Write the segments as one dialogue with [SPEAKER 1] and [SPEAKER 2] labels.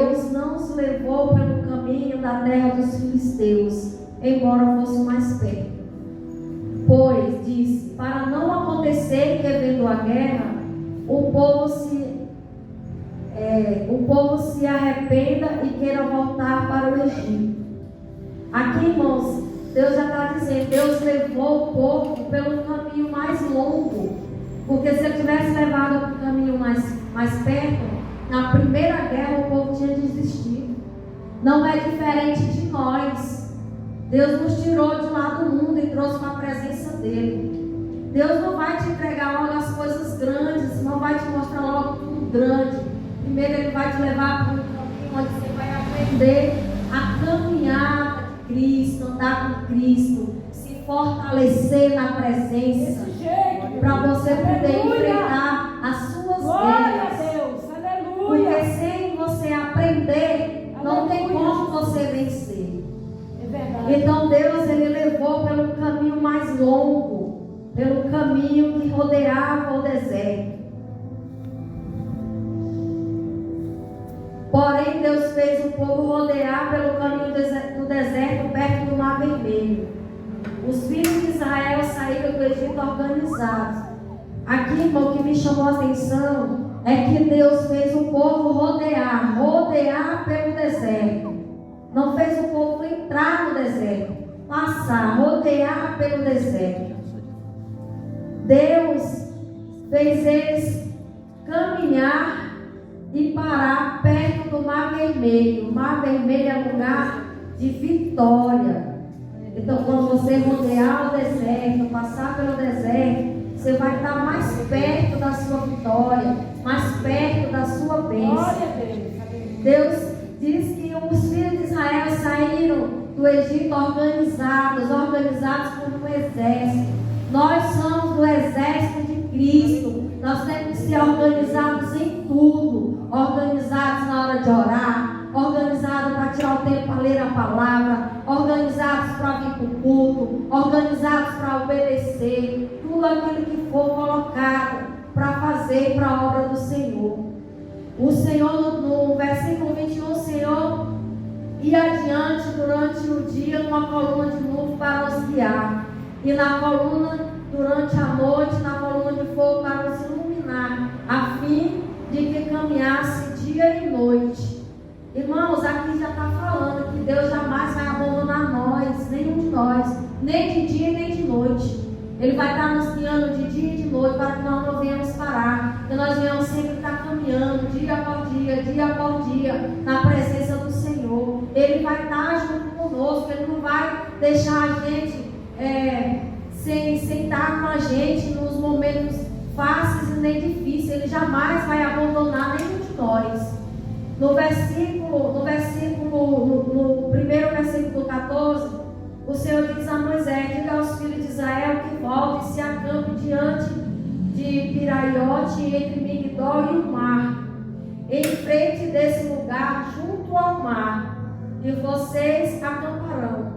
[SPEAKER 1] Deus não os levou pelo caminho da terra dos filisteus, embora fosse mais perto. Pois, disse, para não acontecer que, havendo a guerra, o povo se arrependa e queira voltar para o Egito. Aqui, irmãos, Deus já está dizendo, Deus levou o povo pelo caminho mais longo. Porque se ele tivesse levado para o caminho mais perto, na primeira guerra o povo tinha desistido. Não é diferente de nós. Deus nos tirou de lá do mundo e trouxe para a presença dele. Deus não vai te entregar logo as coisas grandes, não vai te mostrar logo tudo grande. Primeiro ele vai te levar para um caminho onde você vai aprender a caminhar com Cristo, andar com Cristo, se fortalecer na presença, para você poder enfrentar as suas guerras. Porque sem você aprender, não tem como você vencer. Então Deus, ele levou pelo caminho mais longo, pelo caminho que rodeava o deserto. Porém, Deus fez o povo rodear pelo caminho do deserto, perto do Mar Vermelho. Os filhos de Israel saíram do Egito organizados. Aqui, irmão, o que me chamou a atenção é que Deus fez o povo rodear pelo deserto. Não fez o povo entrar no deserto, passar, rodear pelo deserto. Deus fez eles caminhar e parar perto do Mar Vermelho. O Mar Vermelho é lugar de vitória. Então, quando você rodear o deserto, passar pelo deserto, você vai estar mais perto da sua vitória, mais perto da sua bênção. Deus diz que os filhos de Israel saíram do Egito organizados como um exército. Nós somos o exército de Cristo. Nós temos que ser organizados em tudo. Organizados na hora de orar, organizados para tirar o tempo para ler a palavra, organizados para vir para o culto, organizados para obedecer, tudo aquilo que for colocado para fazer para a obra do Senhor. O Senhor, no versículo 21, o Senhor ia adiante durante o dia numa coluna de nuvem para os guiar, e na coluna durante a noite, na coluna de fogo para os iluminar, a fim de que caminhasse dia e noite. Irmãos, aqui já está falando que Deus jamais vai abandonar nós, nenhum de nós, nem de dia nem de noite. Ele vai estar nos guiando de dia e de noite para que nós não venhamos parar, que nós venhamos sempre estar caminhando dia após dia, na presença do Senhor. Ele vai estar junto conosco, Ele não vai deixar a gente sem estar com a gente nos momentos fáceis e nem difíceis. Ele jamais vai abandonar nenhum de nós. No primeiro versículo 14, o Senhor diz a Moisés: diga aos filhos de Israel que voltem e se acampe diante de Piraiote, entre Migdol e o mar, em frente desse lugar, junto ao mar, e vocês acamparão.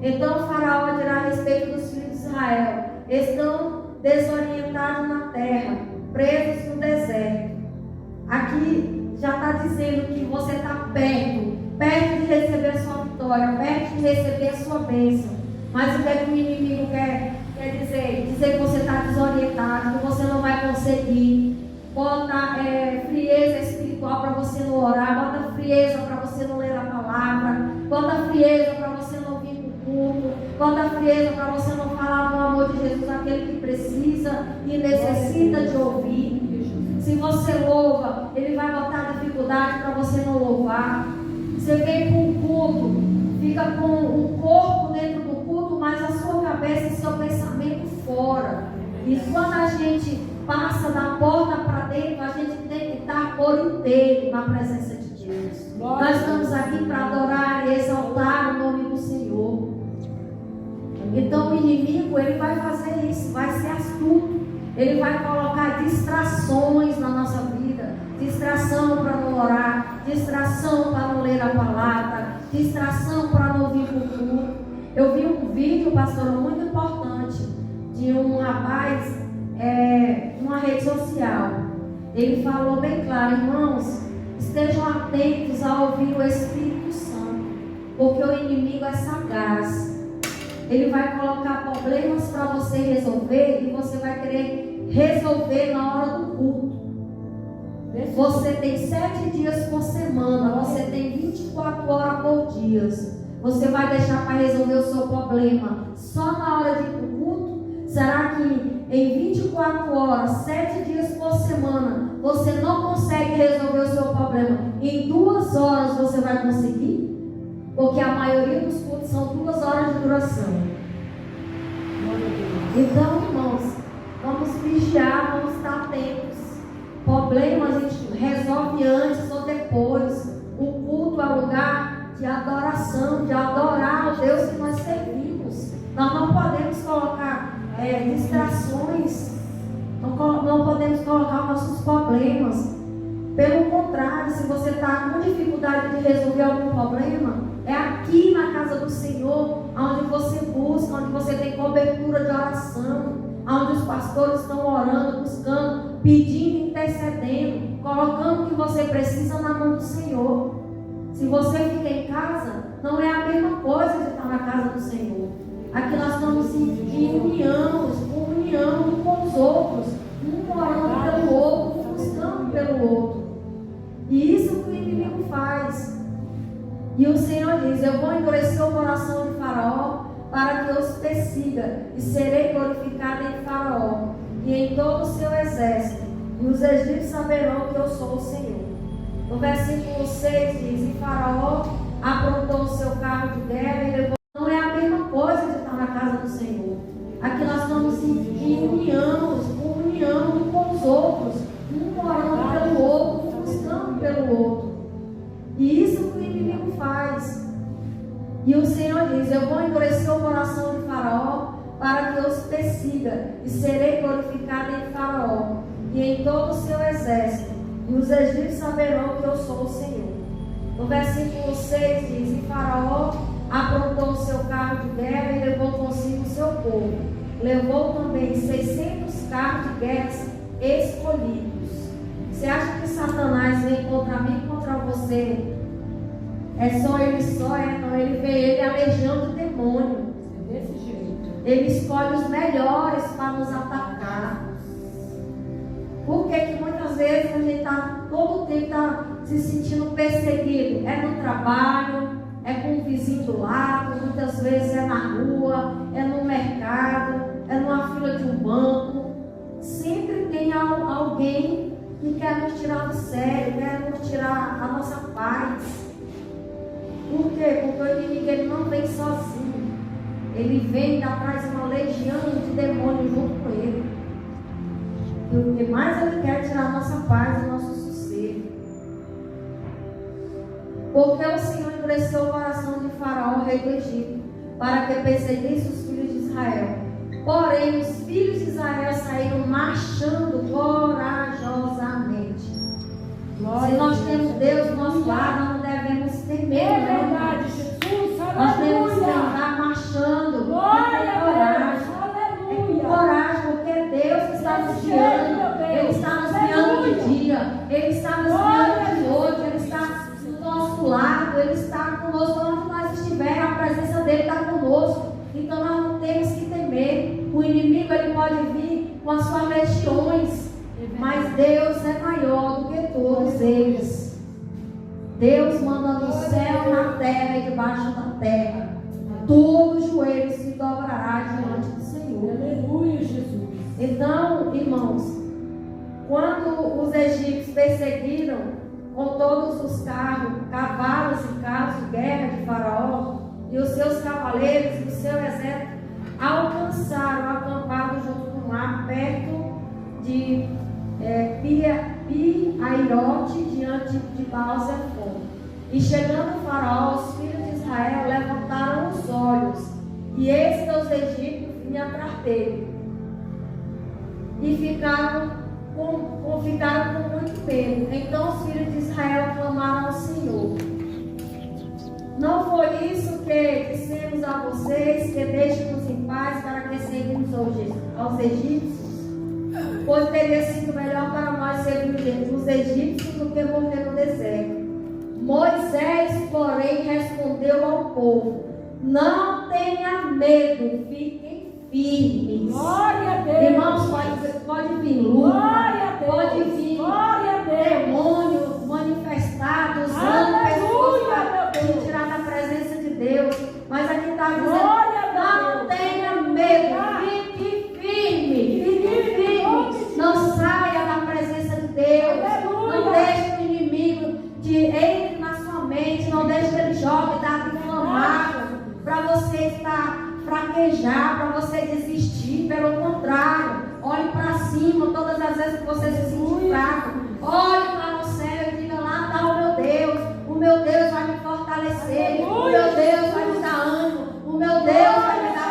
[SPEAKER 1] Então o faraó dirá a respeito dos filhos de Israel: estão desorientados na terra, presos no deserto. Aqui já está dizendo que você está perto de receber a sua vitória, perto de receber a sua bênção. Mas o que é que o inimigo quer dizer? Dizer que você está desorientado, que você não vai conseguir. Bota frieza espiritual para você não orar, bota frieza para você não ler a palavra, bota frieza para você não vir para o culto, bota frieza para você não falar do amor de Jesus àquele que precisa e necessita de ouvir. Se você louva, ele vai botar dificuldade para você não louvar. Você vem para um culto, fica com o corpo dentro do culto, mas a sua cabeça e seu pensamento fora. E quando a gente passa da porta para dentro, a gente tem que estar por inteiro na presença de Deus. Nós estamos aqui para adorar e exaltar o nome do Senhor. Então o inimigo, ele vai fazer isso, vai ser astuto. Ele vai colocar distrações na nossa vida. Distração para não orar, distração para não ler a palavra, distração para não vir para o culto. Eu vi um vídeo, pastor, muito importante, de um rapaz numa rede social. Ele falou bem claro: irmãos, Estejam atentos a ouvir o Espírito Santo, porque o inimigo é sagaz. Ele vai colocar problemas para você resolver e você vai querer resolver na hora do culto. Você tem 7 dias por semana, você tem 24 horas por dia. Você vai deixar para resolver o seu problema só na hora de ir para o culto? Será que em 24 horas, 7 dias por semana, você não consegue resolver o seu problema? Em 2 horas você vai conseguir? Porque a maioria dos cultos são 2 horas de duração. Então, irmãos, vamos vigiar, vamos estar atentos. Problemas a gente resolve antes ou depois. O culto é lugar de adoração, de adorar o Deus que nós servimos. Nós não podemos colocar distrações, não podemos colocar nossos problemas. Pelo contrário, se você está com dificuldade de resolver algum problema, é aqui na casa do Senhor onde você busca, onde você tem cobertura de oração, onde os pastores estão orando, buscando, pedindo, intercedendo, colocando o que você precisa na mão do Senhor. Se você fica em casa, não é a mesma coisa de estar na casa do Senhor. Aqui nós estamos em união um com os outros, um orando pelo outro, um buscando pelo outro. E isso que o inimigo faz. E o Senhor diz: eu vou endurecer o coração de Faraó para que os persiga, e serei glorificado em Faraó e em todo o seu exército, e os egípcios saberão que eu sou o Senhor. No versículo 6 diz: e Faraó aprontou o seu carro de guerra e levou. Não é a mesma coisa de estar na casa do Senhor. Aqui nós estamos em união um com os outros, um orando pelo outro, um buscando pelo outro. E isso que o inimigo faz. E o Senhor diz: eu vou endurecer o coração de Faraó para que os persiga, e serei glorificado em Faraó e em todo o seu exército, e os egípcios saberão que eu sou o Senhor. No versículo 6 diz: e Faraó aprontou o seu carro de guerra e levou consigo o seu povo. Levou também 600 carros de guerra escolhidos. Você acha que Satanás vem contra mim e contra você? É só ele não, ele vê ele a legião de demônio. Desse jeito. Ele escolhe os melhores para nos atacar. Por que muitas vezes a gente todo o tempo está se sentindo perseguido? É no trabalho, é com o vizinho do lado, muitas vezes é na rua, é no mercado, é numa fila de um banco. Sempre tem alguém que quer nos tirar do sério, quer nos tirar a nossa paz. Por quê? Porque o inimigo ele não vem sozinho. Ele vem da trás de uma legião de demônios junto com ele. E o que mais ele quer é tirar a nossa paz e o nosso sossego. Porque o Senhor endureceu o coração de Faraó, rei do Egito, para que perseguisse os filhos de Israel. Porém, os filhos de Israel saíram marchando corajosamente. Se nós temos Deus do nosso lado, nós não devemos temer. É verdade, Jesus. Nós devemos andar marchando. Glória, coragem. É com coragem, porque Deus está nos guiando. Ele está nos guiando de dia. Ele está nos guiando de noite. Ele está do nosso lado. Ele está conosco onde nós estiver. A presença dele está conosco. Então nós não temos que temer. O inimigo ele pode vir com as suas legiões. Mas Deus é maior do que todos eles. Deus manda no céu, na terra e debaixo da terra. Todo joelho se dobrará diante do Senhor. Aleluia, Jesus. Então, irmãos, quando os egípcios perseguiram com todos os cavalos e carros de guerra de Faraó e os seus cavaleiros e o seu exército, alcançaram o acampado junto com o mar, perto de Pi-Airote, diante de Baal-Zephon. E chegando o Faraó, os filhos de Israel levantaram os olhos, e eis que os egípcios vinham atrás dele. E ficaram com muito medo. Então os filhos de Israel clamaram ao Senhor: não foi isso que dissemos a vocês, que deixem-nos em paz para que seguimos aos egípcios? Pois teria sido melhor para nós servir os egípcios do que morrer no deserto. Moisés, porém, respondeu ao povo: não tenha medo, fiquem firmes.
[SPEAKER 2] Glória a Deus.
[SPEAKER 1] Irmãos, pode vir luta,
[SPEAKER 2] Glória a Deus.
[SPEAKER 1] pode vir
[SPEAKER 2] Glória a Deus.
[SPEAKER 1] demônio manifestado, usando pessoas para te tirar da presença de Deus. Mas aqui está dizendo: não tenha medo, fique firme, fique firme. Não saia da presença de Deus. Não deixe o inimigo entre na sua mente. Não deixe que ele jogue dado inflamado para você estar fraquejar, para você desistir. Pelo contrário, olhe para cima todas as vezes que você se sentir fraco. Olhe para o céu e diga: lá está o meu Deus. O meu Deus vai me fortalecer. O meu Deus vai me dar ânimo. O meu Deus vai me dar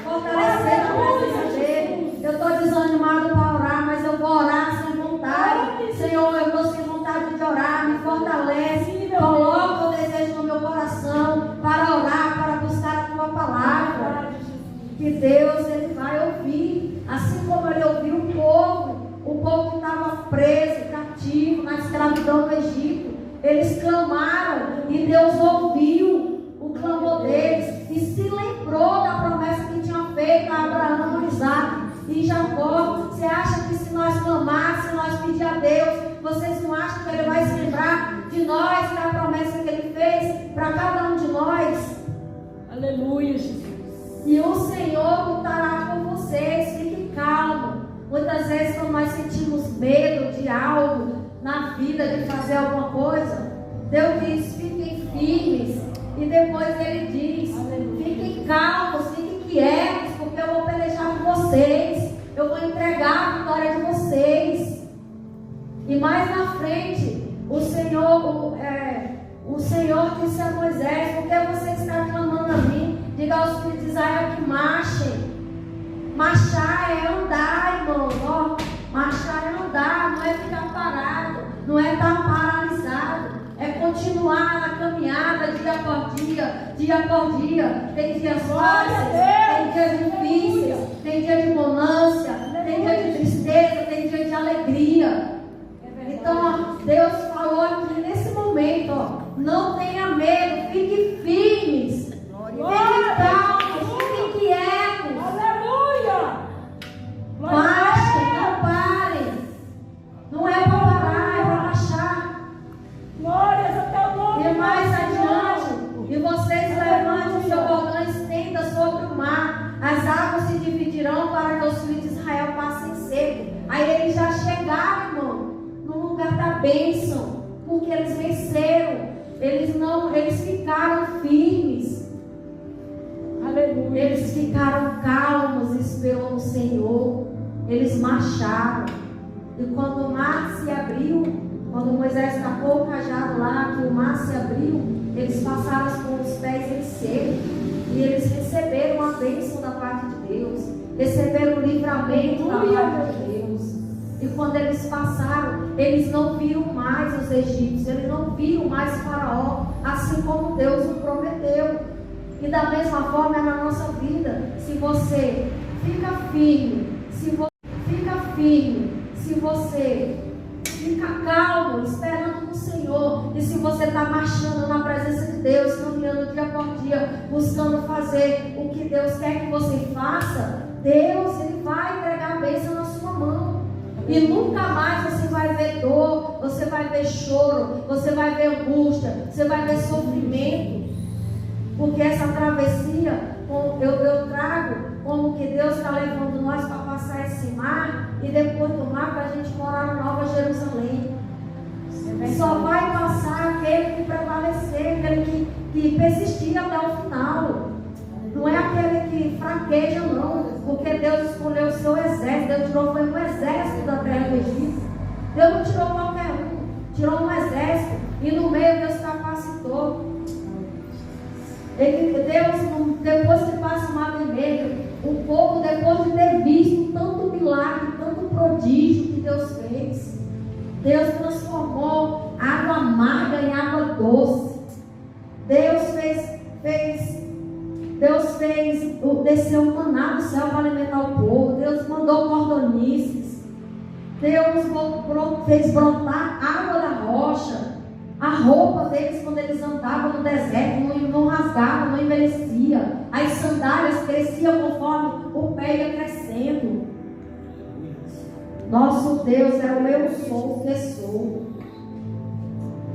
[SPEAKER 1] fortalecer na presença dele. Eu estou desanimado para orar, mas eu vou orar sem vontade. Senhor, eu estou sem vontade de orar. Me fortalece. Coloca o desejo no meu coração para orar, para buscar a tua palavra. Que Deus, ele vai ouvir. Assim como ele ouviu o povo que estava preso, cativo, na escravidão do Egito. Eles clamaram e Deus ouviu o clamor deles e se lembrou da promessa que tinha feito a Abraão, Isaac e Jacó. Você acha que se nós clamarmos, se nós pedir a Deus, vocês não acham que ele vai se lembrar de nós, da promessa que ele fez para cada um de nós?
[SPEAKER 2] Aleluia, Jesus.
[SPEAKER 1] E o Senhor lutará por vocês. Fiquem calmos. Muitas vezes, quando nós sentimos medo de algo na vida, de fazer alguma coisa, Deus diz: fiquem firmes. E depois ele diz: fiquem calmos, fiquem quietos, porque eu vou pelejar por vocês. Eu vou entregar a vitória de vocês. E mais na frente, o Senhor disse a Moisés: por que você está clamando a mim? Diga aos filhos de Israel que marchem. Marchar é andar, irmão. Marchar é andar, não é ficar parado, não é estar paralisado, é continuar na caminhada dia após dia. Tem dias fáceis, tem dias difíceis, tem dia de bonança, tem dia de tristeza, tem dia de alegria. Então, Deus falou aqui nesse momento: não tenha medo, fique firmes, fiquem calmos, fiquem quietos.
[SPEAKER 2] Aleluia!
[SPEAKER 1] Marchem, não parem. Não é para parar, é para marchar.
[SPEAKER 2] Glórias até o nome.
[SPEAKER 1] E mais adiante, e vocês levantem o seu bordão e estenda sobre o mar. As águas se dividirão para que os filhos de Israel passem seco. Aí eles já chegaram, irmão, no lugar da bênção, porque eles venceram. Eles ficaram firmes.
[SPEAKER 2] Aleluia.
[SPEAKER 1] Eles ficaram calmos, esperando o Senhor. Eles marcharam. E quando o mar se abriu, quando Moisés tacou o cajado lá, que o mar se abriu, eles passaram com os pés em seco. E eles receberam a bênção da parte de Deus. Receberam o livramento da parte de Deus. E quando eles passaram, eles não viram mais os egípcios, eles não viram mais Faraó, assim como Deus o prometeu. E da mesma forma é na nossa vida. Se você fica firme, se você fica calmo, esperando no Senhor, e se você está marchando na presença de Deus, caminhando dia após dia, buscando fazer o que Deus quer que você faça, Deus, ele vai entregar a bênção na sua mão. E nunca mais você vai ver dor, você vai ver choro, você vai ver angústia, você vai ver sofrimento. Porque essa travessia, eu trago como que Deus está levando nós para passar esse mar, e depois do mar para a gente morar na Nova Jerusalém. Só vai passar aquele que prevalecer, aquele que persistir até o final. Não é aquele que fraqueja, não. Porque Deus escolheu o seu exército. Deus tirou foi um exército da terra do Egito. Deus não tirou qualquer um, tirou um exército. E no meio Deus capacitou. Deus, depois que passa o mar vermelho, o povo, depois de ter visto tanto milagre, tanto prodígio que Deus fez, Deus transformou água amarga em água doce. Deus desceu um maná do céu para alimentar o povo. Deus mandou cordonices. Deus fez brotar água da rocha. A roupa deles, quando eles andavam no deserto, não rasgava, não envelhecia. As sandálias cresciam conforme o pé ia crescendo. Nosso Deus é o eu sou que sou.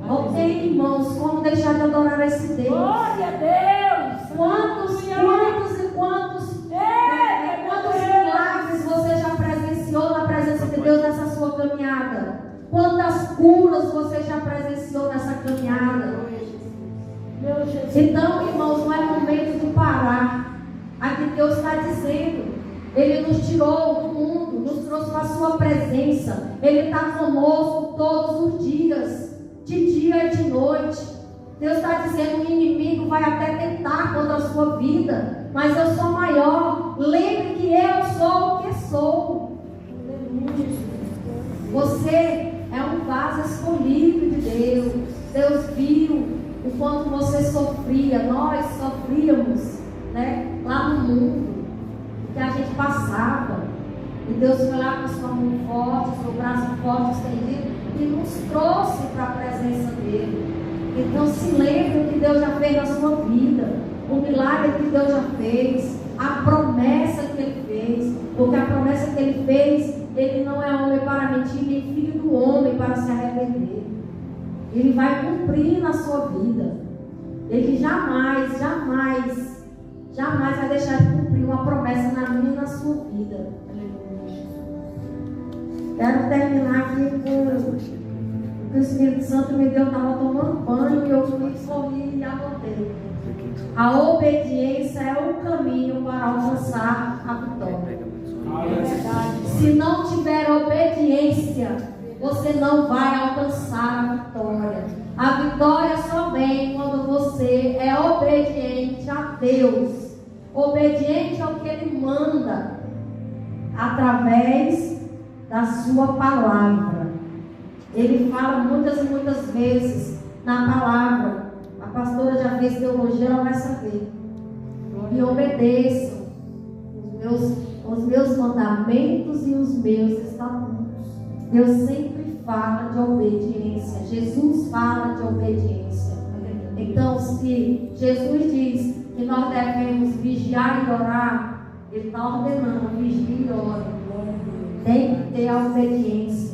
[SPEAKER 1] Não tem, irmãos, como deixar de adorar esse Deus.
[SPEAKER 2] Glória a Deus.
[SPEAKER 1] Quantos milagres você já presenciou na presença de Deus nessa sua caminhada? Quantas curas você já presenciou nessa caminhada?
[SPEAKER 2] Meu Jesus.
[SPEAKER 1] Então, irmãos, não é momento de parar. Aqui Deus está dizendo, Ele nos tirou do mundo, nos trouxe para a sua presença. Ele está conosco todos os dias, de dia e de noite. Deus está dizendo, o inimigo vai até tentar contra a sua vida, mas eu sou maior. Lembre que eu sou o que sou. Você é um vaso escolhido de Deus. Deus viu o quanto você sofria. Nós sofríamos, né, lá no mundo, que a gente passava. E Deus foi lá com a sua mão forte, seu braço forte estendido, e nos trouxe para a presença dele. Então se lembre o que Deus já fez na sua vida, o milagre que Deus já fez, a promessa que Ele fez. Porque a promessa que Ele fez, Ele não é homem para mentir, nem filho do homem para se arrepender. Ele vai cumprir na sua vida. Ele jamais vai deixar de cumprir uma promessa na minha e na sua vida. Quero terminar aqui com o que o Espírito Santo me deu. Eu estava tomando banho e eu fui sorrir e anotei. A obediência é o caminho para alcançar a vitória.
[SPEAKER 2] É verdade.
[SPEAKER 1] Se não tiver obediência, você não vai alcançar a vitória. A vitória só vem quando você é obediente a Deus, obediente ao que Ele manda, através da sua palavra. Ele fala muitas e muitas vezes na palavra. A pastora já fez teologia, ela vai saber. Me obedeçam os meus mandamentos e os meus estatutos. Deus sempre fala de obediência. Jesus fala de obediência. Então, se Jesus diz que nós devemos vigiar e orar, Ele está ordenando: vigie e ore. Tem que ter a obediência.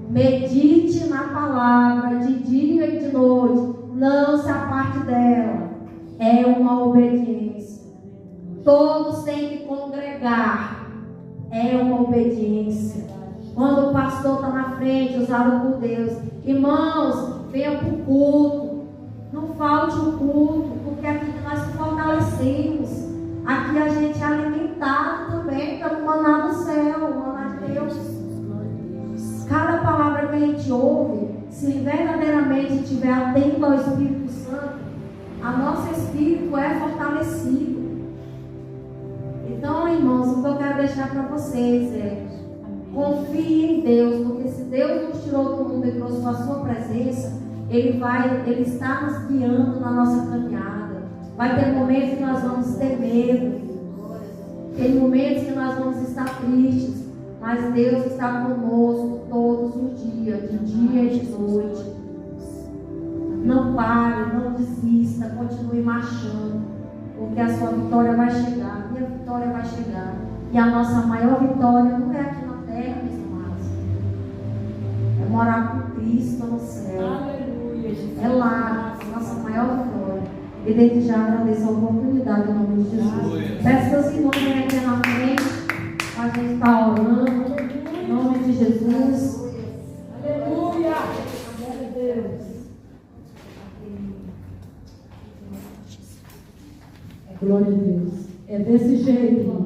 [SPEAKER 1] Medite na palavra de dia e de noite. Não se aparte dela. É uma obediência. Todos têm que congregar. É uma obediência. Quando o pastor está na frente, usado por Deus, irmãos, venham para o culto. Não falte o culto, porque aqui nós nos fortalecemos. Aqui a gente é alimentado também pelo maná do céu, o maná de Deus. Cada palavra que a gente ouve, se verdadeiramente estiver atento ao Espírito Santo, a nosso espírito é fortalecido. Então, irmãos, o que eu quero deixar para vocês é: confie em Deus, porque se Deus nos tirou do mundo e trouxe para a sua presença, Ele está nos guiando na nossa caminhada. Vai ter momentos que nós vamos ter medo, tem momentos que nós vamos estar tristes, mas Deus está conosco todos os dias, de dia e de noite. Não pare, não desista, continue marchando, porque a sua vitória vai chegar, a minha vitória vai chegar. E a nossa maior vitória não é aqui na terra, meus amados. É morar com Cristo no céu.
[SPEAKER 2] Aleluia, Jesus.
[SPEAKER 1] É lá a nossa maior vitória. E desde já agradeço a oportunidade em nome de Jesus. Peço que os irmãos venham aqui na frente, a gente está orando. Em nome de Jesus.
[SPEAKER 2] Aleluia. Glória a Deus.
[SPEAKER 3] Glória a Deus. É desse jeito, irmão.